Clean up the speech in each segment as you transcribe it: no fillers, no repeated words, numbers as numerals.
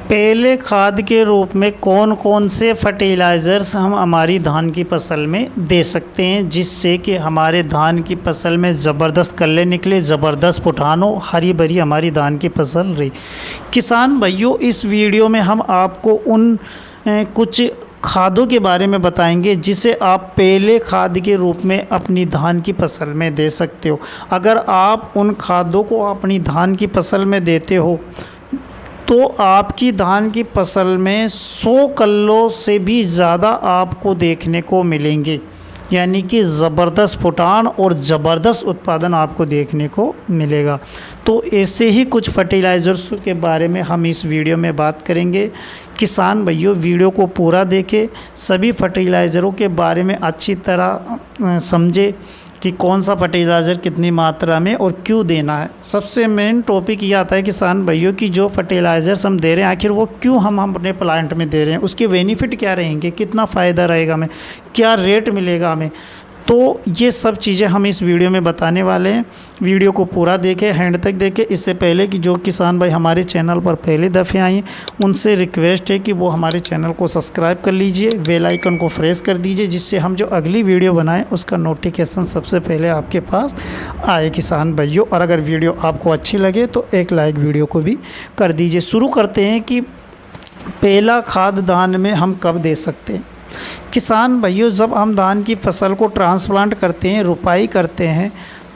पहले खाद के रूप में कौन कौन से फर्टिलाइज़र्स हम हमारी धान की फसल में दे सकते हैं जिससे कि हमारे धान की फसल में ज़बरदस्त कल्ले निकले, ज़बरदस्त पुठान हो, हरी भरी हमारी धान की फसल रही। किसान भाइयों, इस वीडियो में हम आपको उन कुछ खादों के बारे में बताएंगे जिसे आप पहले खाद के रूप में अपनी धान की फसल में दे सकते हो। अगर आप उन खादों को अपनी धान की फसल में देते हो तो आपकी धान की फसल में 100 कल्लों से भी ज़्यादा आपको देखने को मिलेंगे, यानी कि ज़बरदस्त फुटान और ज़बरदस्त उत्पादन आपको देखने को मिलेगा। तो ऐसे ही कुछ फर्टिलाइज़र्स के बारे में हम इस वीडियो में बात करेंगे। किसान भाइयों, वीडियो को पूरा देखें, सभी फर्टिलाइज़रों के बारे में अच्छी तरह समझे कि कौन सा फर्टिलाइज़र कितनी मात्रा में और क्यों देना है। सबसे मेन टॉपिक ये आता है किसान भाइयों कि जो फर्टिलाइज़र्स हम दे रहे हैं आखिर वो क्यों हम अपने प्लांट में दे रहे हैं, उसके बेनिफिट क्या रहेंगे, कितना फ़ायदा रहेगा हमें, क्या रेट मिलेगा हमें। तो ये सब चीज़ें हम इस वीडियो में बताने वाले हैं। वीडियो को पूरा देखें, हैंड तक देखें। इससे पहले कि जो किसान भाई हमारे चैनल पर पहली दफ़े आए उनसे रिक्वेस्ट है कि वो हमारे चैनल को सब्सक्राइब कर लीजिए, बेल आइकन को प्रेस कर दीजिए जिससे हम जो अगली वीडियो बनाएं उसका नोटिफिकेशन सबसे पहले आपके पास आए किसान भाइयों। और अगर वीडियो आपको अच्छी लगे तो एक लाइक वीडियो को भी कर दीजिए। शुरू करते हैं कि पहला खाद धान में हम कब दे सकते हैं। किसान भाइयों, जब हम धान की फसल को ट्रांसप्लांट करते हैं, रुपाई करते हैं,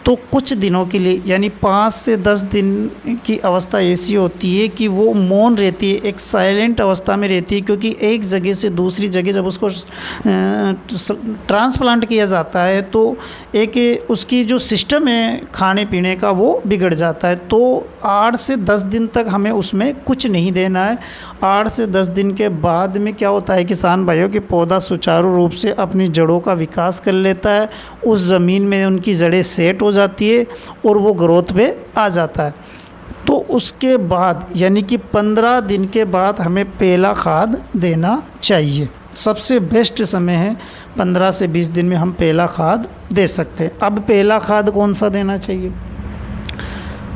तो कुछ दिनों के लिए यानी 5 से 10 दिन की अवस्था ऐसी होती है कि वो मौन रहती है, एक साइलेंट अवस्था में रहती है, क्योंकि एक जगह से दूसरी जगह जब उसको ट्रांसप्लांट किया जाता है तो एक उसकी जो सिस्टम है खाने पीने का वो बिगड़ जाता है। तो 8 से 10 दिन तक हमें उसमें कुछ नहीं देना है। 8 से 10 दिन के बाद में क्या होता है किसान भाइयों कि पौधा सुचारू रूप से अपनी जड़ों का विकास कर लेता है, उस ज़मीन में उनकी जड़ें सेट हो जाती है और वो ग्रोथ पे आ जाता है। तो उसके बाद यानी कि 15 दिन के बाद हमें पहला खाद देना चाहिए। सबसे बेस्ट समय है 15 से 20 दिन में हम पहला खाद दे सकते हैं। अब पहला खाद कौन सा देना चाहिए?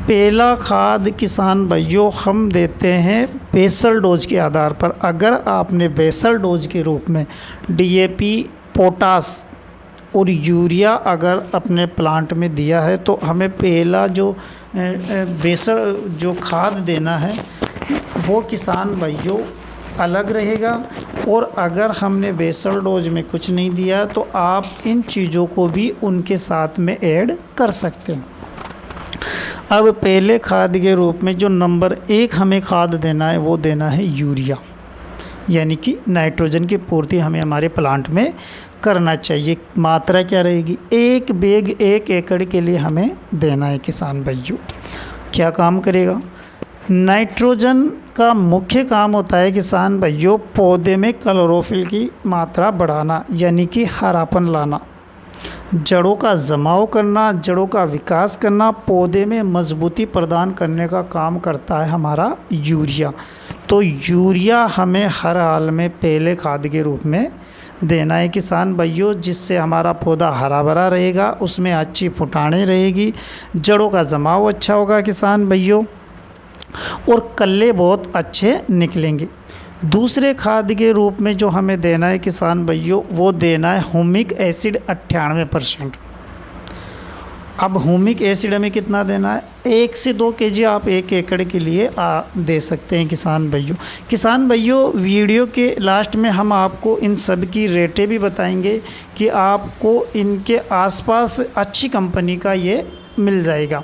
पहला खाद किसान भाइयों हम देते हैं बेसल डोज के आधार पर। अगर आपने बेसल डोज के रूप में डीएपी, पोटास और यूरिया अगर अपने प्लांट में दिया है तो हमें पहला जो बेसल जो खाद देना है वो किसान भाइयों अलग रहेगा। और अगर हमने बेसल डोज में कुछ नहीं दिया तो आप इन चीज़ों को भी उनके साथ में ऐड कर सकते हैं। अब पहले खाद के रूप में जो नंबर 1 हमें खाद देना है वो देना है यूरिया, यानी कि नाइट्रोजन की पूर्ति हमें हमारे प्लांट में करना चाहिए। मात्रा क्या रहेगी? 1 बैग 1 एकड़ के लिए हमें देना है किसान भाइयों। क्या काम करेगा? नाइट्रोजन का मुख्य काम होता है किसान भाइयों पौधे में क्लोरोफिल की मात्रा बढ़ाना, यानी कि हरापन लाना, जड़ों का जमाव करना, जड़ों का विकास करना, पौधे में मजबूती प्रदान करने का काम करता है हमारा यूरिया। तो यूरिया हमें हर हाल में पहले खाद के रूप में देना है किसान भाइयों, जिससे हमारा पौधा हरा भरा रहेगा, उसमें अच्छी फुटाने रहेगी, जड़ों का जमाव अच्छा होगा किसान भाइयों, और कल्ले बहुत अच्छे निकलेंगे। दूसरे खाद के रूप में जो हमें देना है किसान भाइयों वो देना है ह्यूमिक एसिड 98%। अब ह्यूमिक एसिड हमें कितना देना है? 1 से 2 केजी आप 1 एकड़ के लिए दे सकते हैं किसान भाइयों। किसान भाइयों, वीडियो के लास्ट में हम आपको इन सब की रेटें भी बताएंगे कि आपको इनके आसपास अच्छी कंपनी का ये मिल जाएगा।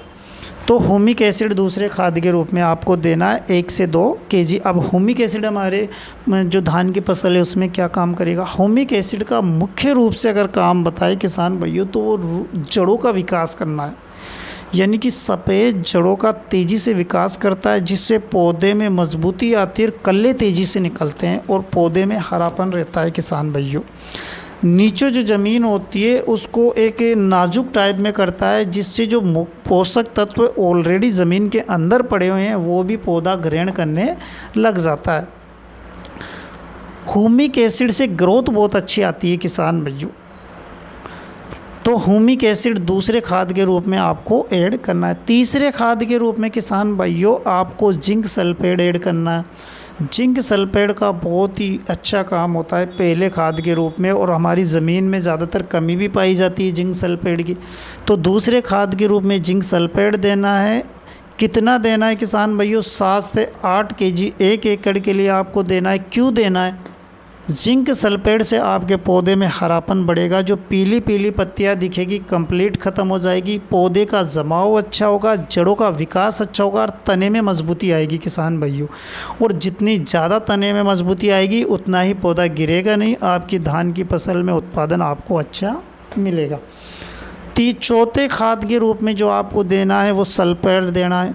तो ह्यूमिक एसिड दूसरे खाद के रूप में आपको देना है 1 से 2 केजी। अब ह्यूमिक एसिड हमारे जो धान की फसल है उसमें क्या काम करेगा? ह्यूमिक एसिड का मुख्य रूप से अगर काम बताए किसान भाइयों तो वो जड़ों का विकास करना है, यानी कि सफ़ेद जड़ों का तेज़ी से विकास करता है, जिससे पौधे में मजबूती आती है, कल्ले तेज़ी से निकलते हैं और पौधे में हरापन रहता है किसान भाइयों। नीचे जो ज़मीन होती है उसको एक नाजुक टाइप में करता है, जिससे जो पोषक तत्व ऑलरेडी ज़मीन के अंदर पड़े हुए हैं वो भी पौधा ग्रहण करने लग जाता है। ह्यूमिक एसिड से ग्रोथ बहुत अच्छी आती है किसान भाइयों। तो ह्यूमिक एसिड दूसरे खाद के रूप में आपको ऐड करना है। तीसरे खाद के रूप में किसान भाइयों आपको जिंक सल्फेट ऐड करना है। जिंक सल्फेट का बहुत ही अच्छा काम होता है पहले खाद के रूप में, और हमारी ज़मीन में ज़्यादातर कमी भी पाई जाती है जिंक सल्फेट की। तो दूसरे खाद के रूप में जिंक सल्फेट देना है। कितना देना है किसान भाइयों? 7 से 8 केजी 1 एकड़ के लिए आपको देना है। क्यों देना है? जिंक सल्फेट से आपके पौधे में हरापन बढ़ेगा, जो पीली पीली पत्तियां दिखेगी कंप्लीट ख़त्म हो जाएगी, पौधे का जमाव अच्छा होगा, जड़ों का विकास अच्छा होगा, और तने में मजबूती आएगी किसान भाइयों। और जितनी ज़्यादा तने में मजबूती आएगी उतना ही पौधा गिरेगा नहीं, आपकी धान की फसल में उत्पादन आपको अच्छा मिलेगा। चौथे खाद के रूप में जो आपको देना है वो सल्फर देना है।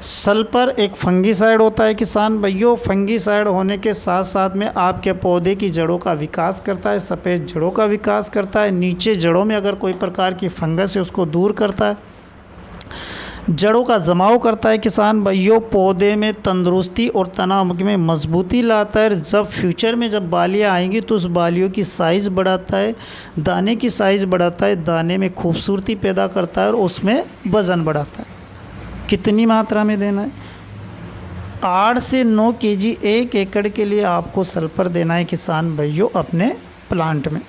सल्फर एक फंगीसाइड होता है किसान भाइयों। फंगीसाइड होने के साथ साथ में आपके पौधे की जड़ों का विकास करता है, सफ़ेद जड़ों का विकास करता है, नीचे जड़ों में अगर कोई प्रकार की फंगस है उसको दूर करता है, जड़ों का जमाव करता है किसान भाइयों, पौधे में तंदुरुस्ती और तना में मजबूती लाता है। जब फ्यूचर में जब बालियाँ आएंगी तो उस बालियों की साइज़ बढ़ाता है, दाने की साइज़ बढ़ाता है, दाने में खूबसूरती पैदा करता है और उसमें वज़न बढ़ाता है। कितनी मात्रा में देना है? 8 से 9 केजी 1 एकड़ के लिए आपको सल्फर देना है किसान भाइयों अपने प्लांट में।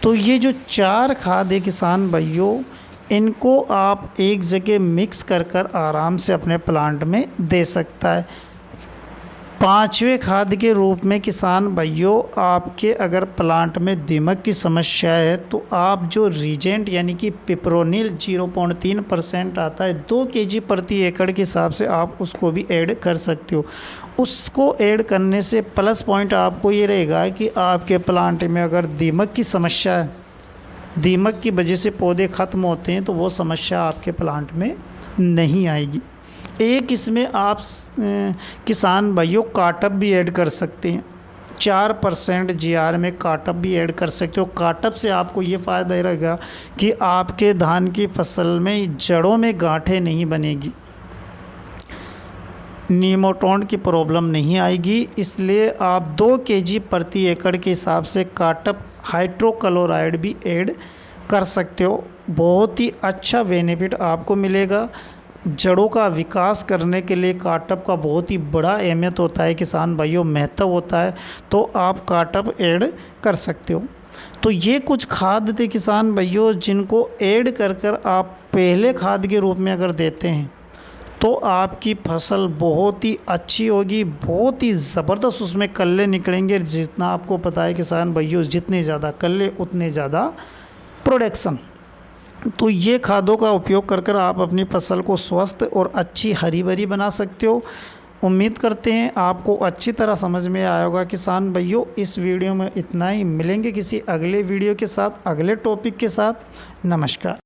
तो ये जो 4 खाद है किसान भाइयों, इनको आप एक जगह मिक्स कर आराम से अपने प्लांट में दे सकता है। 5वें खाद के रूप में किसान भाइयों, आपके अगर प्लांट में दीमक की समस्या है तो आप जो रीजेंट यानी कि पिप्रोनिल 0.3% आता है, 2 केजी प्रति एकड़ के हिसाब से आप उसको भी ऐड कर सकते हो। उसको ऐड करने से प्लस पॉइंट आपको ये रहेगा कि आपके प्लांट में अगर दीमक की समस्या है, दीमक की वजह से पौधे ख़त्म होते हैं, तो वो समस्या आपके प्लांट में नहीं आएगी। एक इसमें आप किसान भाइयों काटअप भी ऐड कर सकते हैं। 4% GR में काटअप भी ऐड कर सकते हो। काटअप से आपको ये फ़ायदा रहेगा कि आपके धान की फसल में जड़ों में गांठें नहीं बनेगी, नीमोटोड की प्रॉब्लम नहीं आएगी। इसलिए आप 2 केजी प्रति एकड़ के हिसाब से काटअप हाइड्रोक्लोराइड भी ऐड कर सकते हो। बहुत ही अच्छा बेनिफिट आपको मिलेगा। जड़ों का विकास करने के लिए काटअप का बहुत ही बड़ा अहमियत होता है किसान भाइयों, महत्व होता है, तो आप काटअप ऐड कर सकते हो। तो ये कुछ खाद थे किसान भाइयों जिनको ऐड कर आप पहले खाद के रूप में अगर देते हैं तो आपकी फसल बहुत ही अच्छी होगी, बहुत ही ज़बरदस्त उसमें कल्ले निकलेंगे। जितना आपको पता है किसान भाइयों, जितने ज़्यादा कल्ले उतने ज़्यादा प्रोडक्शन। तो ये खादों का उपयोग कर आप अपनी फसल को स्वस्थ और अच्छी हरी भरी बना सकते हो। उम्मीद करते हैं आपको अच्छी तरह समझ में आया होगा किसान भाइयों। इस वीडियो में इतना ही, मिलेंगे किसी अगले वीडियो के साथ, अगले टॉपिक के साथ। नमस्कार।